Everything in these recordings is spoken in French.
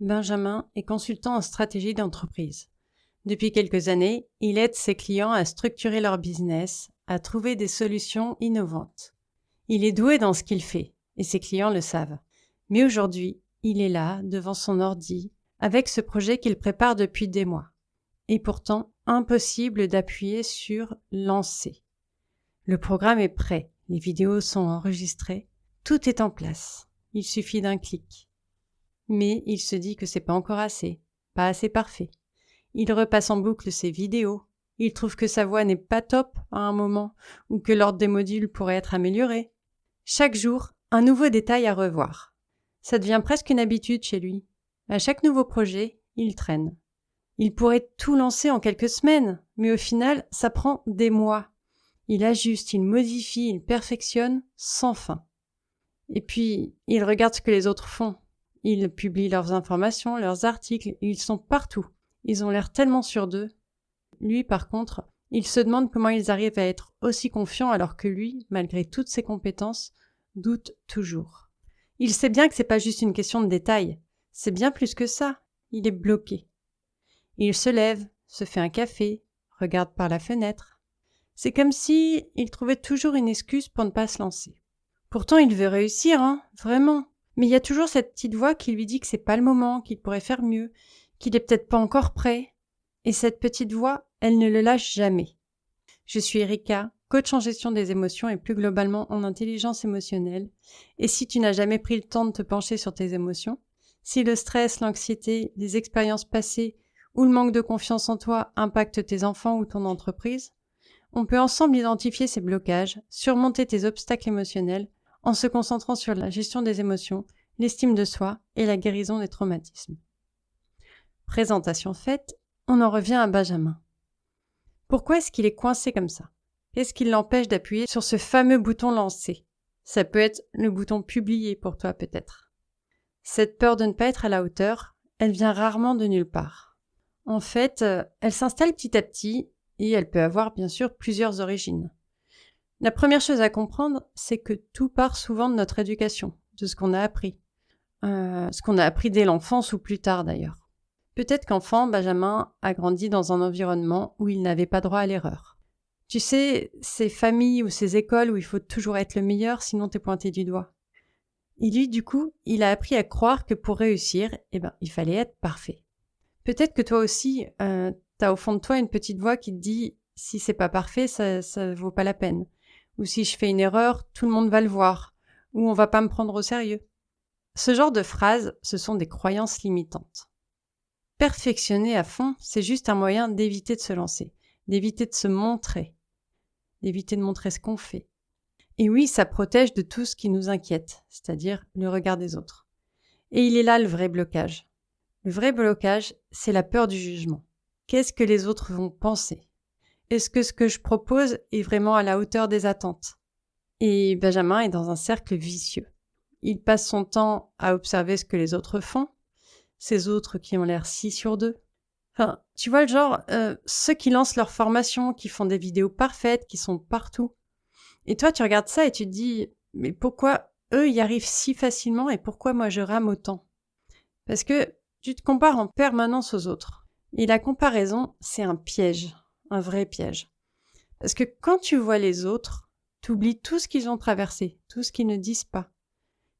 Benjamin est consultant en stratégie d'entreprise. Depuis quelques années, il aide ses clients à structurer leur business, à trouver des solutions innovantes. Il est doué dans ce qu'il fait, et ses clients le savent. Mais aujourd'hui, il est là, devant son ordi, avec ce projet qu'il prépare depuis des mois. Et pourtant, impossible d'appuyer sur « lancer ». Le programme est prêt, les vidéos sont enregistrées, tout est en place. Il suffit d'un clic. Mais il se dit que c'est pas encore assez, pas assez parfait. Il repasse en boucle ses vidéos. Il trouve que sa voix n'est pas top à un moment ou que l'ordre des modules pourrait être amélioré. Chaque jour, un nouveau détail à revoir. Ça devient presque une habitude chez lui. À chaque nouveau projet, il traîne. Il pourrait tout lancer en quelques semaines, mais au final, ça prend des mois. Il ajuste, il modifie, il perfectionne sans fin. Et puis, il regarde ce que les autres font. Ils publient leurs informations, leurs articles, ils sont partout. Ils ont l'air tellement sûrs d'eux. Lui, par contre, il se demande comment ils arrivent à être aussi confiants alors que lui, malgré toutes ses compétences, doute toujours. Il sait bien que c'est pas juste une question de détail. C'est bien plus que ça. Il est bloqué. Il se lève, se fait un café, regarde par la fenêtre. C'est comme si il trouvait toujours une excuse pour ne pas se lancer. Pourtant, il veut réussir, vraiment. Mais il y a toujours cette petite voix qui lui dit que c'est pas le moment, qu'il pourrait faire mieux, qu'il est peut-être pas encore prêt. Et cette petite voix, elle ne le lâche jamais. Je suis Erika, coach en gestion des émotions et plus globalement en intelligence émotionnelle. Et si tu n'as jamais pris le temps de te pencher sur tes émotions, si le stress, l'anxiété, les expériences passées ou le manque de confiance en toi impactent tes enfants ou ton entreprise, on peut ensemble identifier ces blocages, surmonter tes obstacles émotionnels en se concentrant sur la gestion des émotions, l'estime de soi et la guérison des traumatismes. Présentation faite, on en revient à Benjamin. Pourquoi est-ce qu'il est coincé comme ça? Qu'est-ce qui l'empêche d'appuyer sur ce fameux bouton lancer? Ça peut être le bouton publier pour toi peut-être. Cette peur de ne pas être à la hauteur, elle vient rarement de nulle part. En fait, elle s'installe petit à petit et elle peut avoir bien sûr plusieurs origines. La première chose à comprendre, c'est que tout part souvent de notre éducation, de ce qu'on a appris. Ce qu'on a appris dès l'enfance ou plus tard d'ailleurs. Peut-être qu'enfant, Benjamin a grandi dans un environnement où il n'avait pas droit à l'erreur. Tu sais, ces familles ou ces écoles où il faut toujours être le meilleur, sinon t'es pointé du doigt. Et lui, du coup, il a appris à croire que pour réussir, il fallait être parfait. Peut-être que toi aussi, t'as au fond de toi une petite voix qui te dit « si c'est pas parfait, ça vaut pas la peine ». Ou « si je fais une erreur, tout le monde va le voir ». Ou « on va pas me prendre au sérieux ». Ce genre de phrases, ce sont des croyances limitantes. Perfectionner à fond, c'est juste un moyen d'éviter de se lancer, d'éviter de se montrer, d'éviter de montrer ce qu'on fait. Et oui, ça protège de tout ce qui nous inquiète, c'est-à-dire le regard des autres. Et il est là le vrai blocage. Le vrai blocage, c'est la peur du jugement. Qu'est-ce que les autres vont penser? Est-ce que ce que je propose est vraiment à la hauteur des attentes? Et Benjamin est dans un cercle vicieux. Il passe son temps à observer ce que les autres font, ces autres qui ont l'air si sûrs d'eux. Enfin, tu vois le genre, ceux qui lancent leur formation, qui font des vidéos parfaites, qui sont partout. Et toi, tu regardes ça et tu te dis, mais pourquoi eux y arrivent si facilement et pourquoi moi je rame autant? Parce que tu te compares en permanence aux autres. Et la comparaison, c'est un piège, un vrai piège. Parce que quand tu vois les autres, tu oublies tout ce qu'ils ont traversé, tout ce qu'ils ne disent pas.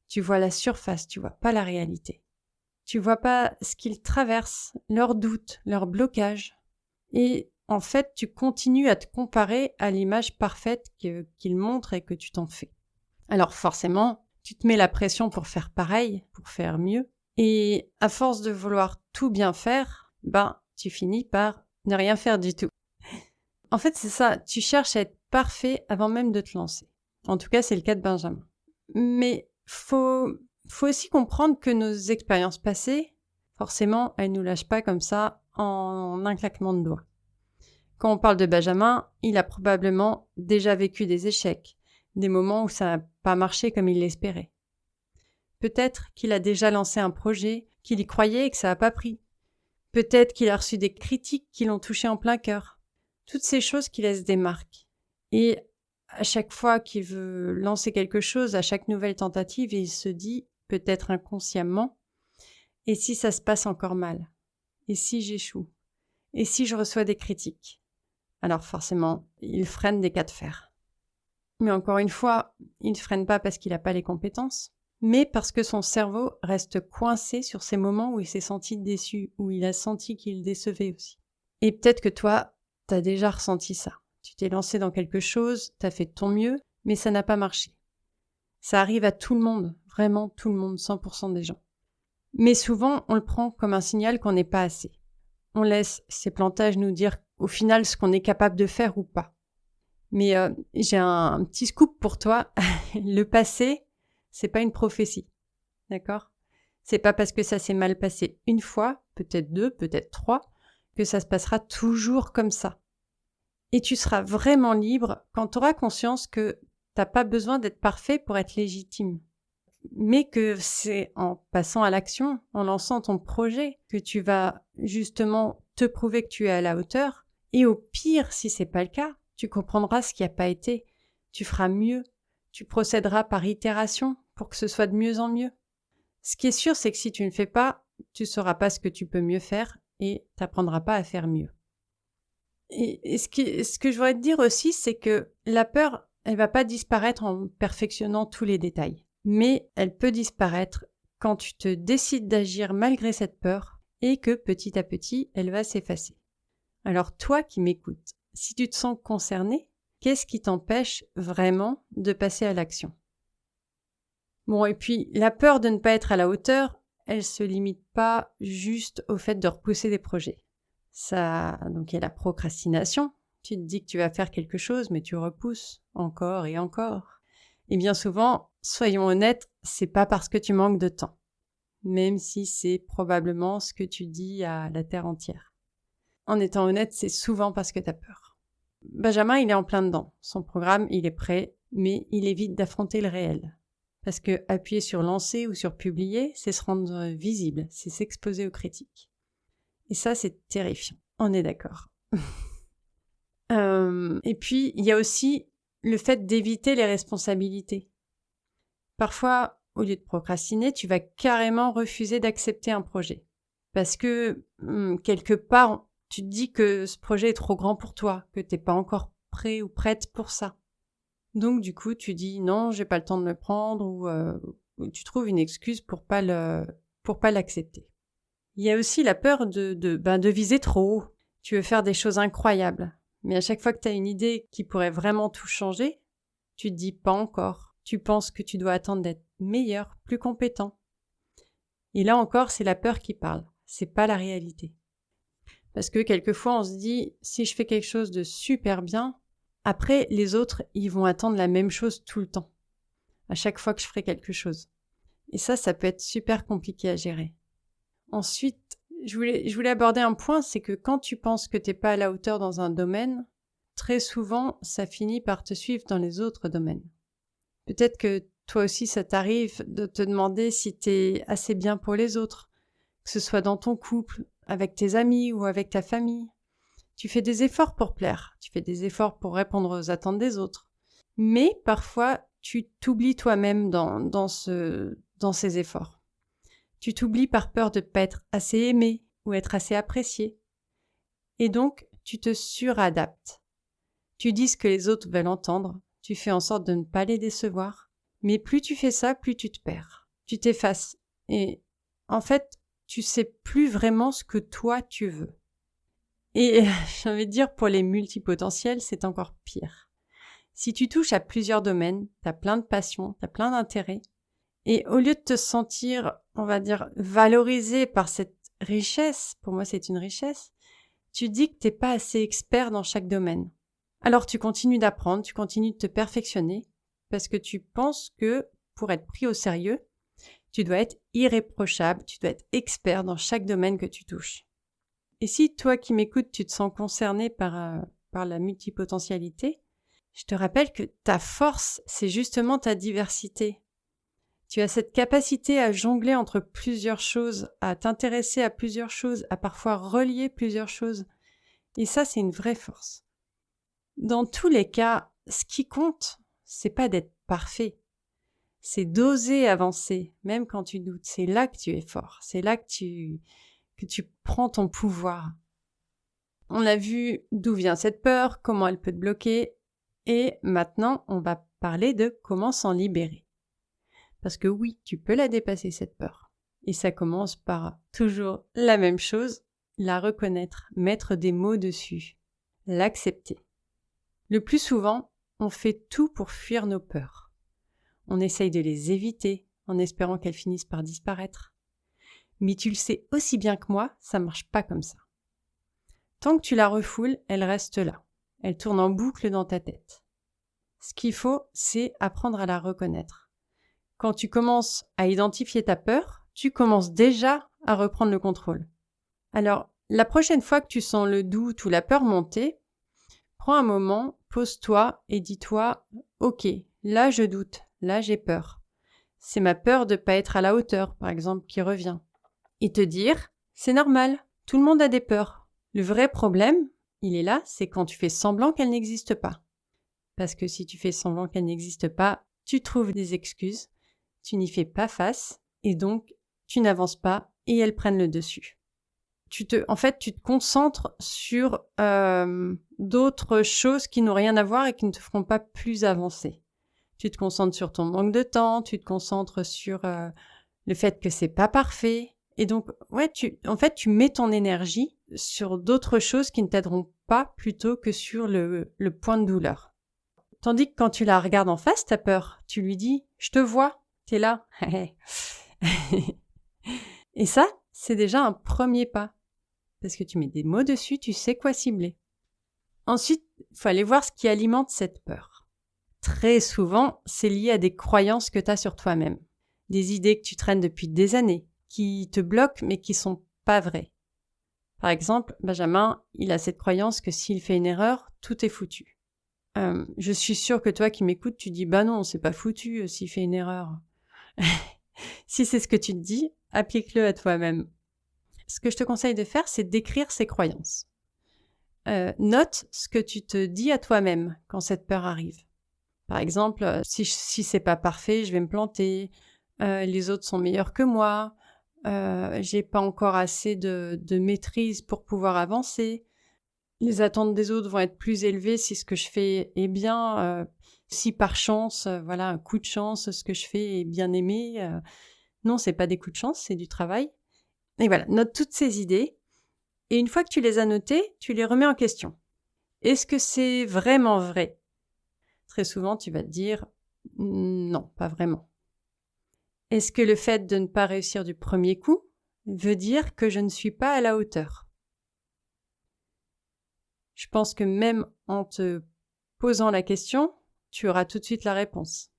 Tu vois la surface, tu vois pas la réalité. Tu vois pas ce qu'ils traversent, leurs doutes, leurs blocages. Et en fait, tu continues à te comparer à l'image parfaite qu'ils montrent et que tu t'en fais. Alors forcément, tu te mets la pression pour faire pareil, pour faire mieux. Et à force de vouloir tout bien faire, tu finis par ne rien faire du tout. En fait, c'est ça, tu cherches à être parfait avant même de te lancer. En tout cas, c'est le cas de Benjamin. Mais faut aussi comprendre que nos expériences passées, forcément, elles nous lâchent pas comme ça en un claquement de doigts. Quand on parle de Benjamin, il a probablement déjà vécu des échecs, des moments où ça n'a pas marché comme il l'espérait. Peut-être qu'il a déjà lancé un projet, qu'il y croyait et que ça n'a pas pris. Peut-être qu'il a reçu des critiques qui l'ont touché en plein cœur. Toutes ces choses qui laissent des marques. Et à chaque fois qu'il veut lancer quelque chose, à chaque nouvelle tentative, il se dit, peut-être inconsciemment, Et si ça se passe encore mal? Et si j'échoue? Et si je reçois des critiques? Alors forcément, il freine des cas de fer. Mais encore une fois, il ne freine pas parce qu'il n'a pas les compétences, mais parce que son cerveau reste coincé sur ces moments où il s'est senti déçu, où il a senti qu'il décevait aussi. Et peut-être que toi, tu as déjà ressenti ça. Tu t'es lancé dans quelque chose, tu as fait de ton mieux, mais ça n'a pas marché. Ça arrive à tout le monde, vraiment tout le monde, 100% des gens. Mais souvent, on le prend comme un signal qu'on n'est pas assez. On laisse ces plantages nous dire au final ce qu'on est capable de faire ou pas. Mais j'ai un petit scoop pour toi. Le passé, c'est pas une prophétie. D'accord? C'est pas parce que ça s'est mal passé une fois, peut-être deux, peut-être trois, que ça se passera toujours comme ça. Et tu seras vraiment libre quand tu auras conscience que t'as pas besoin d'être parfait pour être légitime. Mais que c'est en passant à l'action, en lançant ton projet, que tu vas justement te prouver que tu es à la hauteur. Et au pire, si c'est pas le cas, tu comprendras ce qui n'a pas été. Tu feras mieux. Tu procéderas par itération pour que ce soit de mieux en mieux. Ce qui est sûr, c'est que si tu ne fais pas, tu sauras pas ce que tu peux mieux faire et t'apprendras pas à faire mieux. Et ce que je voudrais te dire aussi, c'est que la peur, elle va pas disparaître en perfectionnant tous les détails. Mais elle peut disparaître quand tu te décides d'agir malgré cette peur et que petit à petit, elle va s'effacer. Alors toi qui m'écoutes, si tu te sens concerné, qu'est-ce qui t'empêche vraiment de passer à l'action? Bon, et puis la peur de ne pas être à la hauteur, elle se limite pas juste au fait de repousser des projets. Donc il y a la procrastination. Tu te dis que tu vas faire quelque chose, mais tu repousses encore et encore. Et bien souvent, soyons honnêtes, c'est pas parce que tu manques de temps. Même si c'est probablement ce que tu dis à la terre entière. En étant honnête, c'est souvent parce que tu as peur. Benjamin, il est en plein dedans. Son programme, il est prêt, mais il évite d'affronter le réel. Parce que appuyer sur lancer ou sur publier, c'est se rendre visible, c'est s'exposer aux critiques. Et ça, c'est terrifiant. On est d'accord. Et puis, il y a aussi le fait d'éviter les responsabilités. Parfois, au lieu de procrastiner, tu vas carrément refuser d'accepter un projet. Parce que, quelque part, tu te dis que ce projet est trop grand pour toi, que t'es pas encore prêt ou prête pour ça. Donc, du coup, tu dis non, j'ai pas le temps de me prendre ou tu trouves une excuse pour pas l'accepter. Il y a aussi la peur de viser trop haut. Tu veux faire des choses incroyables. Mais à chaque fois que tu as une idée qui pourrait vraiment tout changer, tu te dis pas encore. Tu penses que tu dois attendre d'être meilleur, plus compétent. Et là encore, c'est la peur qui parle. C'est pas la réalité. Parce que quelquefois, on se dit, si je fais quelque chose de super bien, après, les autres, ils vont attendre la même chose tout le temps. À chaque fois que je ferai quelque chose. Et ça peut être super compliqué à gérer. Ensuite, je voulais aborder un point, c'est que quand tu penses que t'es pas à la hauteur dans un domaine, très souvent, ça finit par te suivre dans les autres domaines. Peut-être que toi aussi, ça t'arrive de te demander si t'es assez bien pour les autres, que ce soit dans ton couple, avec tes amis ou avec ta famille. Tu fais des efforts pour plaire, tu fais des efforts pour répondre aux attentes des autres. Mais parfois, tu t'oublies toi-même dans ces efforts. Tu t'oublies par peur de ne pas être assez aimé ou être assez apprécié. Et donc, tu te suradaptes. Tu dis ce que les autres veulent entendre, tu fais en sorte de ne pas les décevoir. Mais plus tu fais ça, plus tu te perds. Tu t'effaces. Et en fait, tu sais plus vraiment ce que toi tu veux. Et j'ai envie de dire, pour les multipotentiels, c'est encore pire. Si tu touches à plusieurs domaines, t'as plein de passions, t'as plein d'intérêts, et au lieu de te sentir, on va dire, valorisé par cette richesse, pour moi c'est une richesse, tu dis que t'es pas assez expert dans chaque domaine. Alors tu continues d'apprendre, tu continues de te perfectionner, parce que tu penses que, pour être pris au sérieux, tu dois être irréprochable, tu dois être expert dans chaque domaine que tu touches. Et si toi qui m'écoutes, tu te sens concerné par la multipotentialité, je te rappelle que ta force, c'est justement ta diversité. Tu as cette capacité à jongler entre plusieurs choses, à t'intéresser à plusieurs choses, à parfois relier plusieurs choses. Et ça, c'est une vraie force. Dans tous les cas, ce qui compte, c'est pas d'être parfait. c'est d'oser avancer, même quand tu doutes. C'est là que tu es fort. C'est là que tu prends ton pouvoir. On a vu d'où vient cette peur, comment elle peut te bloquer. Et maintenant, on va parler de comment s'en libérer. Parce que oui, tu peux la dépasser, cette peur. Et ça commence par toujours la même chose, la reconnaître, mettre des mots dessus, l'accepter. Le plus souvent, on fait tout pour fuir nos peurs. On essaye de les éviter en espérant qu'elles finissent par disparaître. Mais tu le sais aussi bien que moi, ça marche pas comme ça. Tant que tu la refoules, elle reste là. Elle tourne en boucle dans ta tête. Ce qu'il faut, c'est apprendre à la reconnaître. Quand tu commences à identifier ta peur, tu commences déjà à reprendre le contrôle. Alors, la prochaine fois que tu sens le doute ou la peur monter, prends un moment, pose-toi et dis-toi « Ok, là je doute, là j'ai peur. C'est ma peur de ne pas être à la hauteur, par exemple, qui revient. » Et te dire « C'est normal, tout le monde a des peurs. Le vrai problème, il est là, c'est quand tu fais semblant qu'elle n'existe pas. Parce que si tu fais semblant qu'elle n'existe pas, tu trouves des excuses, tu n'y fais pas face et donc tu n'avances pas et elles prennent le dessus. » Tu te concentres sur d'autres choses qui n'ont rien à voir et qui ne te feront pas plus avancer. Tu te concentres sur ton manque de temps, tu te concentres sur le fait que c'est pas parfait. Et donc, tu mets ton énergie sur d'autres choses qui ne t'aideront pas plutôt que sur le point de douleur. Tandis que quand tu la regardes en face, ta peur, tu lui dis « Je te vois, t'es là. » Et ça, c'est déjà un premier pas. Parce que tu mets des mots dessus, tu sais quoi cibler. Ensuite, il faut aller voir ce qui alimente cette peur. Très souvent, c'est lié à des croyances que tu as sur toi-même. Des idées que tu traînes depuis des années, qui te bloquent mais qui sont pas vraies. Par exemple, Benjamin, il a cette croyance que s'il fait une erreur, tout est foutu. Je suis sûre que toi qui m'écoutes, tu dis « Bah non, c'est pas foutu s'il fait une erreur. » Si c'est ce que tu te dis, applique-le à toi-même. Ce que je te conseille de faire, c'est d'écrire ces croyances. Note ce que tu te dis à toi-même quand cette peur arrive. Par exemple, si c'est pas parfait, je vais me planter. Les autres sont meilleurs que moi. J'ai pas encore assez de maîtrise pour pouvoir avancer. Les attentes des autres vont être plus élevées si ce que je fais est bien. Si par chance, un coup de chance, ce que je fais est bien aimé. Non, c'est pas des coups de chance, c'est du travail. Et voilà, note toutes ces idées. Et une fois que tu les as notées, tu les remets en question. Est-ce que c'est vraiment vrai ? Très souvent, tu vas te dire « Non, pas vraiment ». Est-ce que le fait de ne pas réussir du premier coup veut dire que je ne suis pas à la hauteur ? Je pense que même en te posant la question, tu auras tout de suite la réponse.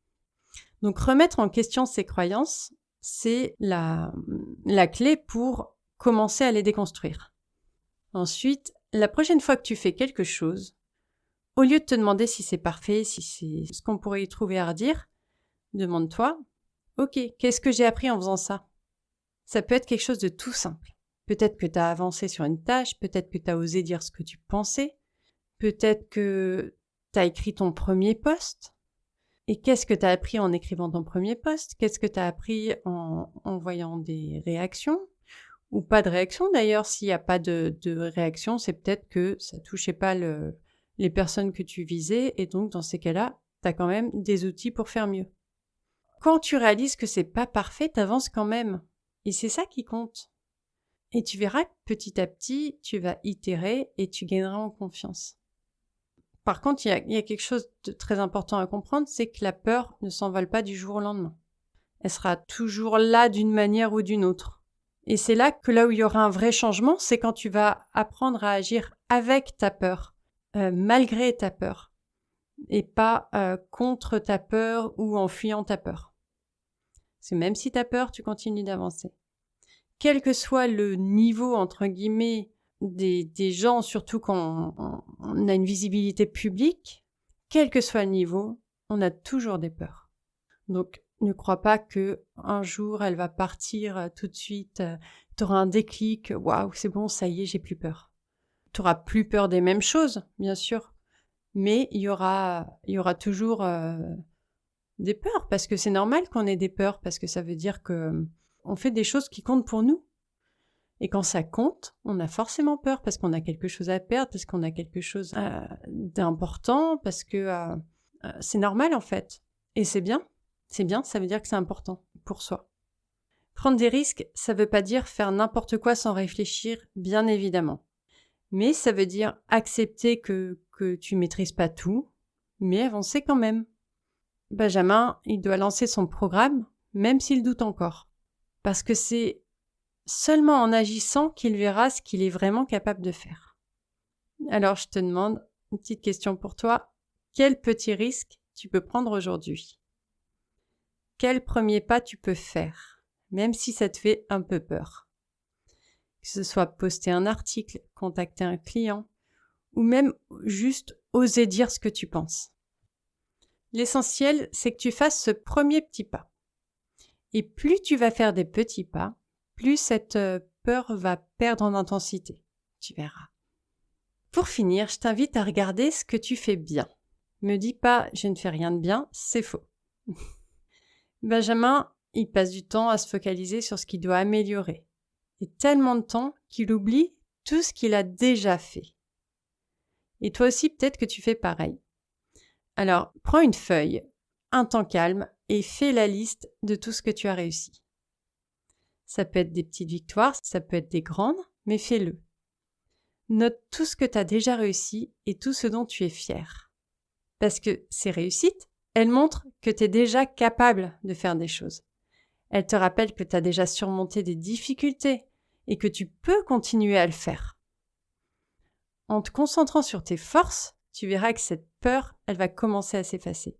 Donc remettre en question ces croyances, c'est la clé pour commencer à les déconstruire. Ensuite, la prochaine fois que tu fais quelque chose, au lieu de te demander si c'est parfait, si c'est ce qu'on pourrait y trouver à redire, demande-toi « Ok, qu'est-ce que j'ai appris en faisant ça ?» Ça peut être quelque chose de tout simple. Peut-être que tu as avancé sur une tâche, peut-être que tu as osé dire ce que tu pensais, peut-être que tu as écrit ton premier post. Et qu'est-ce que tu as appris en écrivant ton premier post ? Qu'est-ce que tu as appris en voyant des réactions ? Ou pas de réaction d'ailleurs, s'il n'y a pas de réaction, c'est peut-être que ça touchait pas les personnes que tu visais et donc dans ces cas-là, tu as quand même des outils pour faire mieux. Quand tu réalises que c'est pas parfait, t'avances quand même. Et c'est ça qui compte. Et tu verras que petit à petit, tu vas itérer et tu gagneras en confiance. Par contre, il y a quelque chose de très important à comprendre, c'est que la peur ne s'envole pas du jour au lendemain. Elle sera toujours là d'une manière ou d'une autre. Et c'est là où il y aura un vrai changement, c'est quand tu vas apprendre à agir avec ta peur, malgré ta peur, et pas contre ta peur ou en fuyant ta peur. Parce que même si tu as peur, tu continues d'avancer. Quel que soit le niveau, entre guillemets, des gens, surtout quand on a une visibilité publique, quel que soit le niveau, on a toujours des peurs. Donc, ne crois pas que un jour, elle va partir tout de suite, tu auras un déclic, waouh, c'est bon, ça y est, j'ai plus peur. Tu auras plus peur des mêmes choses, bien sûr, mais il y aura toujours Des peurs, parce que c'est normal qu'on ait des peurs, parce que ça veut dire que on fait des choses qui comptent pour nous. Et quand ça compte, on a forcément peur, parce qu'on a quelque chose à perdre, parce qu'on a quelque chose d'important, parce que c'est normal en fait. Et c'est bien, ça veut dire que c'est important pour soi. Prendre des risques, ça veut pas dire faire n'importe quoi sans réfléchir, bien évidemment. Mais ça veut dire accepter que tu maîtrises pas tout, mais avancer quand même. Benjamin, il doit lancer son programme, même s'il doute encore. Parce que c'est seulement en agissant qu'il verra ce qu'il est vraiment capable de faire. Alors je te demande une petite question pour toi. Quel petit risque tu peux prendre aujourd'hui? Quel premier pas tu peux faire, même si ça te fait un peu peur? Que ce soit poster un article, contacter un client, ou même juste oser dire ce que tu penses. L'essentiel, c'est que tu fasses ce premier petit pas. Et plus tu vas faire des petits pas, plus cette peur va perdre en intensité. Tu verras. Pour finir, je t'invite à regarder ce que tu fais bien. Me dis pas « je ne fais rien de bien », c'est faux. Benjamin, il passe du temps à se focaliser sur ce qu'il doit améliorer. Et tellement de temps qu'il oublie tout ce qu'il a déjà fait. Et toi aussi, peut-être que tu fais pareil. Alors, prends une feuille, un temps calme, et fais la liste de tout ce que tu as réussi. Ça peut être des petites victoires, ça peut être des grandes, mais fais-le. Note tout ce que tu as déjà réussi et tout ce dont tu es fier. Parce que ces réussites, elles montrent que tu es déjà capable de faire des choses. Elles te rappellent que tu as déjà surmonté des difficultés et que tu peux continuer à le faire. En te concentrant sur tes forces, tu verras que cette peur, elle va commencer à s'effacer.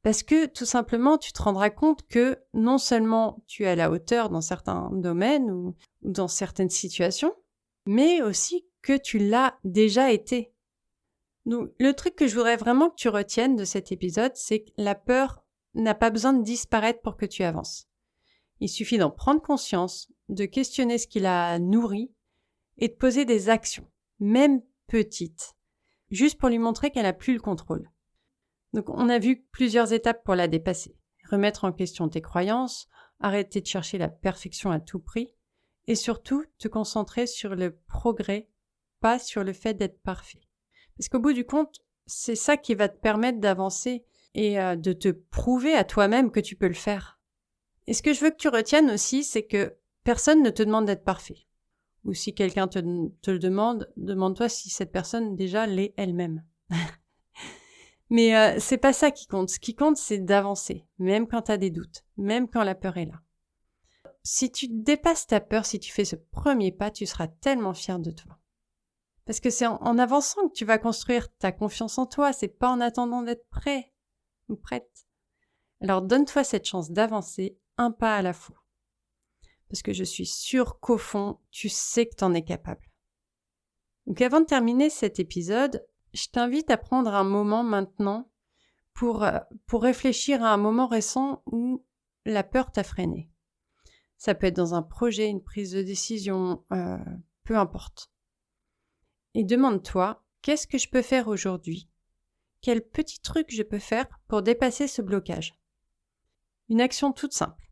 Parce que, tout simplement, tu te rendras compte que non seulement tu es à la hauteur dans certains domaines ou dans certaines situations, mais aussi que tu l'as déjà été. Donc, le truc que je voudrais vraiment que tu retiennes de cet épisode, c'est que la peur n'a pas besoin de disparaître pour que tu avances. Il suffit d'en prendre conscience, de questionner ce qui la nourrit et de poser des actions, même petites, juste pour lui montrer qu'elle n'a plus le contrôle. Donc, on a vu plusieurs étapes pour la dépasser. Remettre en question tes croyances, arrêter de chercher la perfection à tout prix et surtout te concentrer sur le progrès, pas sur le fait d'être parfait. Parce qu'au bout du compte, c'est ça qui va te permettre d'avancer et de te prouver à toi-même que tu peux le faire. Et ce que je veux que tu retiennes aussi, c'est que personne ne te demande d'être parfait. Ou si quelqu'un te le demande, demande-toi si cette personne déjà l'est elle-même. Mais c'est pas ça qui compte. Ce qui compte, c'est d'avancer, même quand tu as des doutes, même quand la peur est là. Si tu dépasses ta peur, si tu fais ce premier pas, tu seras tellement fier de toi. Parce que c'est en avançant que tu vas construire ta confiance en toi, c'est pas en attendant d'être prêt ou prête. Alors donne-toi cette chance d'avancer un pas à la fois. Parce que je suis sûre qu'au fond, tu sais que t'en es capable. Donc avant de terminer cet épisode, je t'invite à prendre un moment maintenant pour réfléchir à un moment récent où la peur t'a freiné. Ça peut être dans un projet, une prise de décision, peu importe. Et demande-toi, qu'est-ce que je peux faire aujourd'hui? Quel petit truc je peux faire pour dépasser ce blocage? Une action toute simple.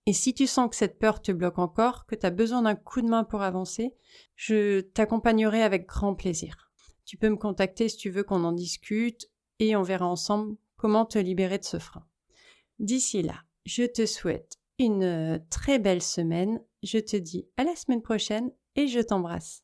Et si tu sens que cette peur te bloque encore, que tu as besoin d'un coup de main pour avancer, je t'accompagnerai avec grand plaisir. Tu peux me contacter si tu veux qu'on en discute et on verra ensemble comment te libérer de ce frein. D'ici là, je te souhaite une très belle semaine. Je te dis à la semaine prochaine et je t'embrasse.